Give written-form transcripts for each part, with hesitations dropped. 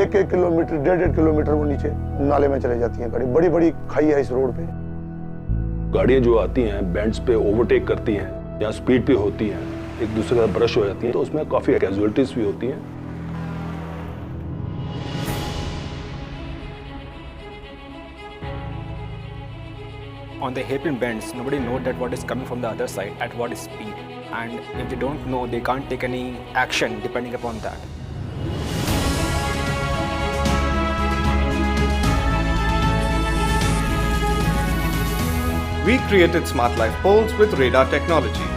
1-1 kilometre 1.5 kilometre वो नीचे नाले में चले जाती हैं गाड़ी। बड़ी बड़ी खाई है इस रोड पे। गाड़ियाँ जो आती हैं बेंड्स पे ओवरटेक करती हैं या स्पीड पे होती हैं, एक दूसरे का ब्रश हो जाती हैं, तो उसमें काफ़ी कैजुअलिटीज भी होती हैं। On the hairpin bends, nobody knows that what is coming from the other side at what speed, and if they don't know, they can't take any action depending upon that. We created smart life poles with radar technology.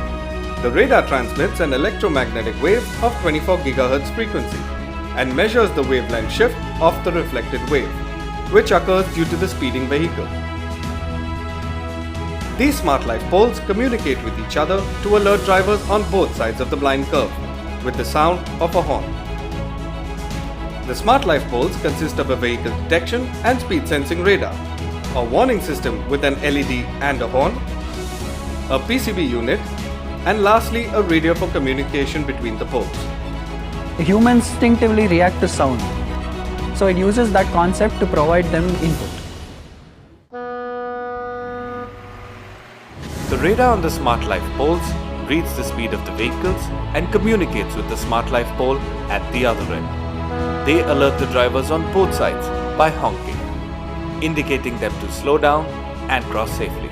The radar transmits an electromagnetic wave of 24 GHz frequency and measures the wavelength shift of the reflected wave, which occurs due to the speeding vehicle. These smart life poles communicate with each other to alert drivers on both sides of the blind curve with the sound of a horn. The smart life poles consist of a vehicle detection and speed sensing radar, a warning system with an LED and a horn, a PCB unit, and lastly a radio for communication between the poles. Humans instinctively react to sound, so it uses that concept to provide them input. The radar on the smart life poles reads the speed of the vehicles and communicates with the smart life pole at the other end. They alert the drivers on both sides by honking, indicating them to slow down and cross safely.